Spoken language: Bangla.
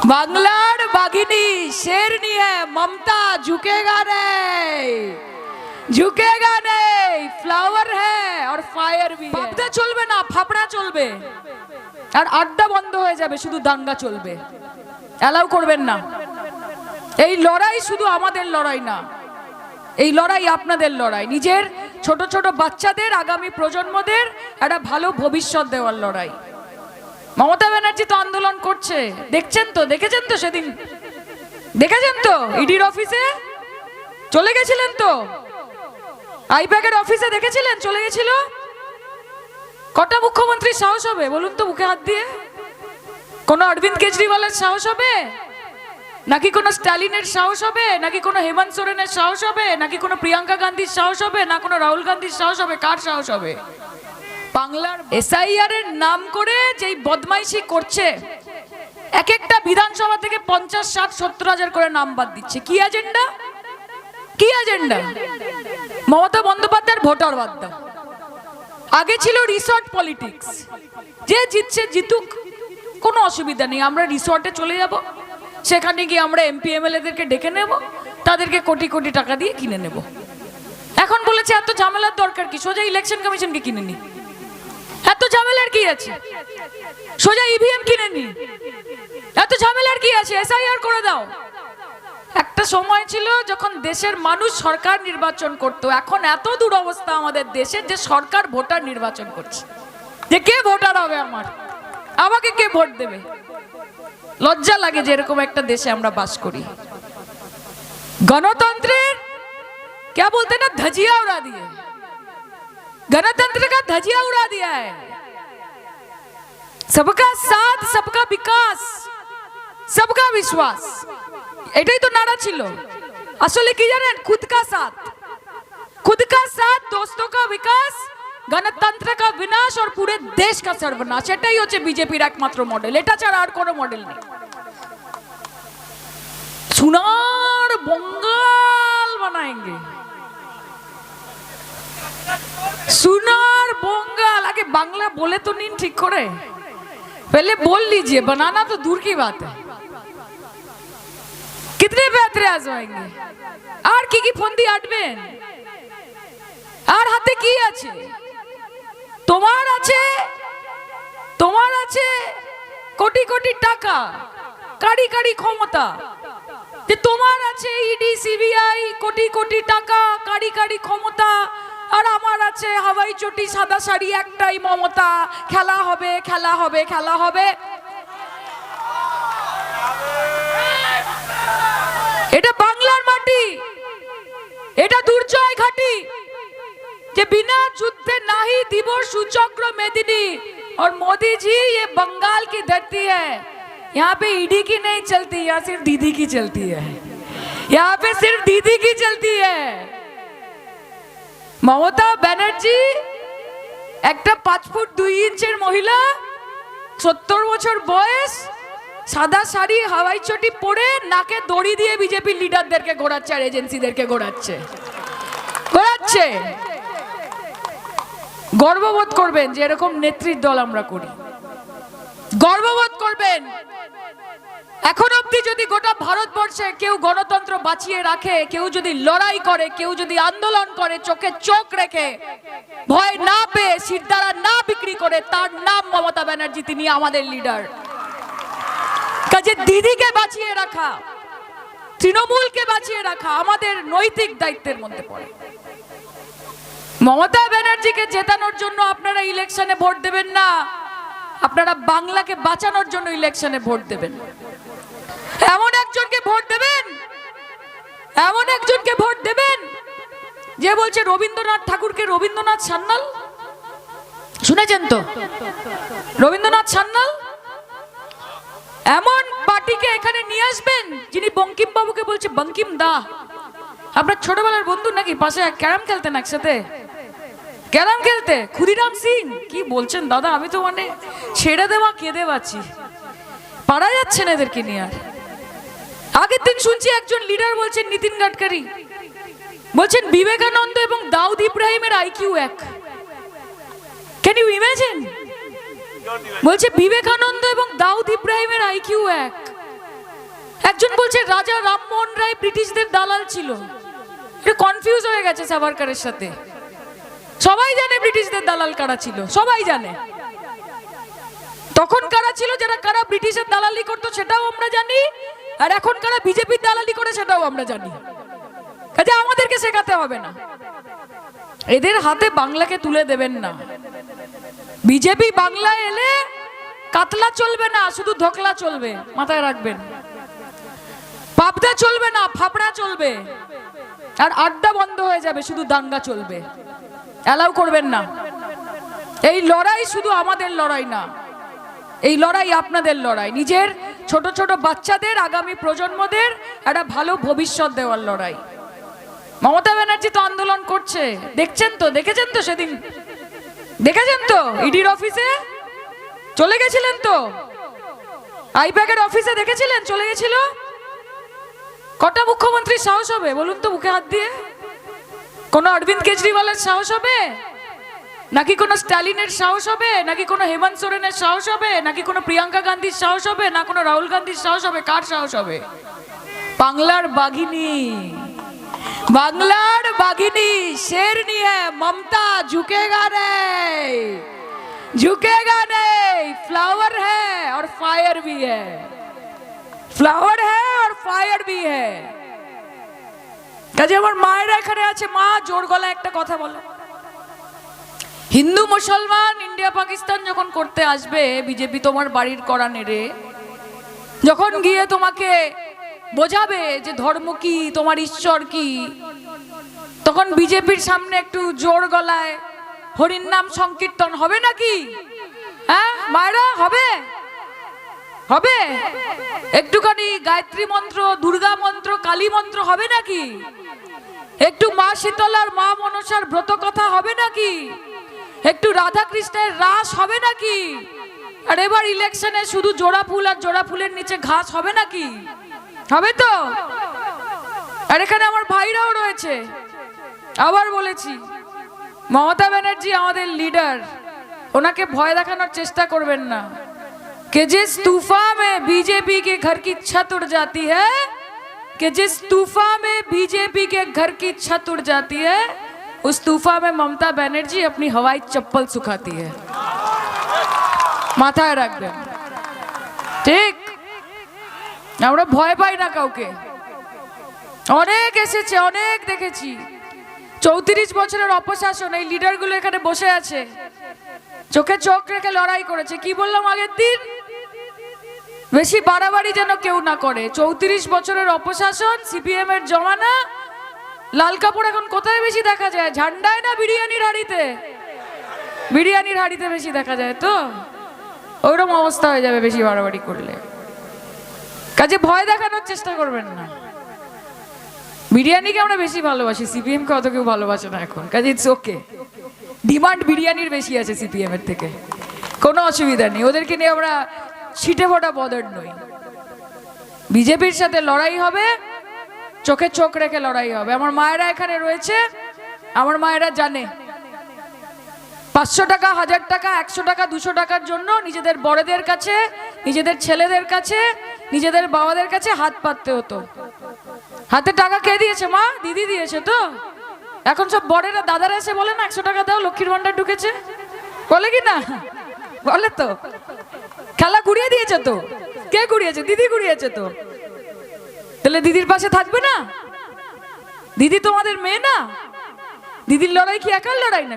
বাংলার বাঘিনী शेरनी है ममता झुकेगा नहीं झुकेगा नहीं फ्लावर है और फायर भी है ভাবতে চলবে না ফাপড়া চলবে আর আড্ডা বন্ধ হয়ে যাবে শুধু দাঙ্গা চলবে এলাও করবেন না এই লড়াই শুধু আমাদের লড়াই না এই লড়াই আপনাদের লড়াই নিজের ছোট ছোট বাচ্চাদের আগামী প্রজন্মদের একটা ভালো ভবিষ্যৎ দেওয়ার লড়াই মমতা ব্যানার্জি তো আন্দোলন করছে দেখছেন তো দেখেছেন তো সেদিন দেখেছেন তো ইডির অফিসে চলে গেছিলেন তো আইপ্যাকের অফিসে দেখেছিলেন চলে গেছিল কটা মুখ্যমন্ত্রীর সাহস হবে বলুন তো মুখে হাত দিয়ে কোনো অরবিন্দ কেজরিওয়ালের সাহস হবে নাকি কোনো স্ট্যালিনের সাহস হবে নাকি কোনো হেমন্ত সোরেনের সাহস হবে নাকি কোনো প্রিয়াঙ্কা গান্ধীর সাহস হবে না কোনো রাহুল গান্ধীর সাহস হবে কার সাহস হবে বাংলার এসআইআর এর নাম করে যেই বদমাইশি করছে এক একটা বিধানসভা থেকে 50, 60, 70 হাজার করে নাম বাদ দিচ্ছে কি এজেন্ডা মমতা বন্দ্যোপাধ্যায়ের ভোটার বাদ দাও আগে ছিল রিসর্ট পলিটিক্স যে জিতছে জিতুক কোনো অসুবিধা নেই আমরা রিসর্টে চলে যাব সেখানে গিয়ে আমরা এমপি এমএলএদেরকে ডেকে নেব তাদেরকে কোটি কোটি টাকা দিয়ে কিনে নেব এখন বলেছে এত ঝামেলার দরকার কি সোজা ইলেকশন কমিশনকে কিনে নি এত ঝামেলার কি আছে সোজা ইভিএম কিনে নি এত ঝামেলার কি আছে এসআইআর করে দাও একটা সময় ছিল যখন দেশের মানুষ সরকার নির্বাচন করত এখন এত দুরবস্থা আমাদের দেশের যে সরকার ভোটার নির্বাচন করছে যে কে ভোটার হবে আমাকে কে ভোট দেবে লজ্জা লাগে যে এরকম একটা দেশে আমরা বাস করি গণতন্ত্রের क्या बोलते ना धजिया उड़ा दिए गणतंत्र का धजिया उड़ा दिया है सबका साथ सबका विकास सबका विश्वास এটাই তো নারা ছিল আসলে কি জানেন खुद का साथ दोस्तों का विकास गणतंत्र का विनाश और पूरे देश का सर्वनाश এটাই হচ্ছে বিজেপির একমাত্র মডেল এটা ছাড়া আর কোনো মডেল নেই সোনার বঙ্গাল বানাएंगे सुनार बंगाल आगे बांग्ला बोले तो नहीं ठीक करे पहले बोल लीजिए बनाना तो दूर की बात है कितने बेहतरे आजमाएंगे और की फंदी आटबेन और हाथे की আছে তোমার আছে কোটি কোটি টাকা কাড়ি কাড়ি ক্ষমতা যে তোমার আছে ইডি সিবিআই কোটি কোটি টাকা কাড়ি কাড়ি ক্ষমতা আর আমার আছে হাওয়াই চটি সাদা শাড়ি একটাই মমতা খেলা হবে খেলা হবে খেলা হবে এটা বাংলার মাটি এটা দুর্জয় ঘাটি যে बिना যুদ্ধে নাহি দিব সুচক্র মেদিনী और मोदी जी ये बंगाल की धरती है यहाँ पे ईडी की नहीं चलती यहाँ सिर्फ दीदी की चलती है यहाँ पे सिर्फ दीदी की चलती है মমতা ব্যানার্জি একটা 5 ফুট 2 ইঞ্চির মহিলা 70 বছর বয়স সাদা শাড়ি হাওয়াই চটি পরে নাকে দড়ি দিয়ে বিজেপি লিডারদেরকে ঘোরাচ্ছে আর এজেন্সিদেরকে ঘোরাচ্ছে গর্ববোধ করবেন যে এরকম নেতৃত্ব দল আমরা করি গর্ববোধ করবেন এখন অবধি যদি গোটা ভারতবর্ষে কেউ গণতন্ত্র বাঁচিয়ে রাখে কেউ যদি লড়াই করে কেউ যদি আন্দোলন করে চোখে চোখ রেখে ভয় না পেয়ে সিরদারা না বিক্রি করে তার নাম মমতা ব্যানার্জি তিনি আমাদের লিডার কাজে দিদিকে বাঁচিয়ে রাখা তৃণমূলকে বাঁচিয়ে রাখা আমাদের নৈতিক দায়িত্বের মধ্যে পড়ে মমতা ব্যানার্জিকে জেতানোর জন্য আপনারা ইলেকশনে ভোট দেবেন না আপনারা বাংলাকে বাঁচানোর জন্য ইলেকশনে ভোট দেবেন এমন একজনকে ভোট দেবেন যে বলছে রবীন্দ্রনাথ ঠাকুরকে রবীন্দ্রনাথ সান্যাল শুনেছেন তো রবীন্দ্রনাথ সান্যাল এমন পার্টিকে এখানে নিয়ে আসবেন যিনি বঙ্কিম বাবুকে বলছে বঙ্কিম দা আপনার ছোটবেলার বন্ধু নাকি পাশে ক্যারাম খেলতেন একসাথে ক্যারাম খেলতে ক্ষুদিরাম সিং কি বলছেন দাদা আমি তো মানে ছেড়ে দেওয়া কেঁদে বাঁচি পারা যাচ্ছে না এদেরকে নিয়ে আর আগের দিন শুনছি একজন লিডার বলছেন নীতিন গাডকারি বলছেন বিবেকানন্দ এবং দাউদ ইব্রাহিমের আইকিউ এক ক্যান ইউ ইমাজিন বলছে বিবেকানন্দ এবং দাউদ ইব্রাহিমের আইকিউ এক একজন বলছে রাজা রামমোহন রায় ব্রিটিশদের দালাল ছিল। এটা কনফিউজ হয়ে গেছে সাভারকারের সাথে। সবাই জানে ব্রিটিশদের দালাল কারা ছিল, সবাই জানে। তখন কারা ছিল, যারা কারা ব্রিটিশের দালালি করতো সেটাও আমরা জানি, আর এখন কারা বিজেপির দালালি করে সেটাও আমরা জানি। কাজে আমাদেরকে শেখাতে হবে না, এদের হাতে বাংলাকে তুলে দেবেন না। বিজেপি বাংলায় এলে কাতলা চলবে না, শুধু ধোকলা চলবে, মাথায় রাখবেন। পাবদা চলবে না, ফাপড়া চলবে, আর আড্ডা বন্ধ হয়ে যাবে, শুধু দাঙ্গা চলবে। অ্যালাউ করবেন না। এই লড়াই শুধু আমাদের লড়াই না, এই লড়াই আপনাদের লড়াই। নিজের ছোট ছোট বাচ্চাদের, আগামী প্রজন্মদের একটা ভালো ভবিষ্যৎ দেওয়ার লড়াই। মমতা ব্যানার্জি তো আন্দোলন করছে, দেখছেন তো, দেখেছেন তো, সেদিন দেখেছেন তো, ইডির অফিসে চলে গেছিলেন তো, আইপ্যাকের অফিসে দেখেছিলেন, চলে গেছিল। কটা মুখ্যমন্ত্রীর সাহস হবে বলুন তো, মুখে হাত দিয়ে? কোন অরবিন্দ কেজরিওয়ালের সাহস হবে, নাকি কোনো স্ট্যালিনের সাহস হবে, নাকি কোনো হেমন্ত সোরেনের সাহস হবে, নাকি কোনো প্রিয়াঙ্কা গান্ধীর সাহস হবে, না কোনো রাহুল গান্ধীর সাহস হবে? কার সাহস হবে? বাংলার বাঘিনী, বাংলার বাঘিনী शेरनी है, ममता झुकेगा नहीं, झुकेगा नहीं। फ्लावर है और फायर भी है, फ्लावर है और फायर भी है। কাজে আমার মায়েরা এখানে আছে, মা জোর গলায় একটা কথা বলো। হিন্দু মুসলমান ইন্ডিয়া পাকিস্তান যখন করতে আসবে বিজেপি, তোমার বাড়ির কড়া নেড়ে যখন গিয়ে তোমাকে বোঝাবে যে ধর্ম কি, তোমার ঈশ্বর কি, তখন বিজেপির সামনে একটু জোর গলায় হরির নাম সংকীর্তন হবে নাকি? হ্যাঁ মায়েরা, হবে? হবে? একটুখানি গায়ত্রী মন্ত্র, দুর্গা মন্ত্র, কালী মন্ত্র হবে নাকি? একটু মা শীতলার, মা মনসার ব্রত কথা হবে নাকি? একটু রাধা কৃষ্ণের রাস হবে নাকি? আর এবার ইলেকশনে শুধু জোড়া ফুল আর জোড়া ফুলের নিচে ঘাস হবে নাকি? হবে তো? আর এখানে আমার ভাইরাও রয়েছে। আবার বলেছি, মমতা ব্যানার্জি আমাদের লিডার, ওনাকে ভয় দেখানোর চেষ্টা করবেন না। कि जिस तूफान में बीजेपी के घर की छत उड़ जाती है, कि जिस तूफान में बीजेपी के घर की छत उड़ जाती है, उस तूफान में ममता बनर्जी अपनी हवाई चप्पल सुखाती है। মাথায় রাখবেন, ঠিক? আমরা ভয় পাই না কাউকে। অনেক এসেছে, অনেক দেখেছি। 34 বছরের অপশাসন, এই লিডারগুলো এখানে বসে আছে, চোখে চোখ রেখে লড়াই করেছে। কি বললাম আগের দিন? বেশি বাড়াবাড়ি যেন কেউ না করে। 34 বছরের অপশাসন, সিপিএম এর জমানা। লাল কাপড় এখন কোথায় বেশি দেখা যায়? ঝান্ডায় না বিরিয়ানির হাড়িতে? বিরিয়ানির হাড়িতে বেশি দেখা যায় তো। ওইরকম অবস্থা হয়ে যাবে বেশি বাড়াবাড়ি করলে। কাজে ভয় দেখানোর চেষ্টা করবেন না। বিরিয়ানিকে আমরা বেশি ভালোবাসি, সিপিএম কে অত কেউ ভালোবাসে না এখন। কাজে ইটস ওকে। ডিমান্ড বিরিয়ানির বেশি আছে সিপিএম এর থেকে, কোনো অসুবিধা নেই। ওদেরকে নিয়ে আমরা ছিটে ফোটা বদর নই। বিজেপির সাথে লড়াই হবে, চোখে চোখ রেখে লড়াই হবে। আমার মায়েরা এখানে রয়েছে, আমার মায়েরা জানে 500 টাকা, 1000 টাকা, 100 টাকা, 200 টাকার জন্য নিজেদের বড়দের কাছে, নিজেদের ছেলেদের কাছে, নিজেদের বাবাদের কাছে হাত পাততে হতো। হাতে টাকা কে দিয়েছে? মা, দিদি দিয়েছে তো। এখন সব বড়েরা, দাদারা এসে বলে না 100 টাকা দাও, লক্ষ্মীর ভান্ডার ঢুকেছে, বলে কি না? বলে তো। খেলা ঘুরিয়ে দিয়েছে তো। কে ঘুরিয়েছে? দিদি ঘুরিয়েছে তো। তাহলে দিদির পাশে থাকবে না? দিদি তোমাদের মেয়ে না? দিদির লড়াই কি একার লড়াই না?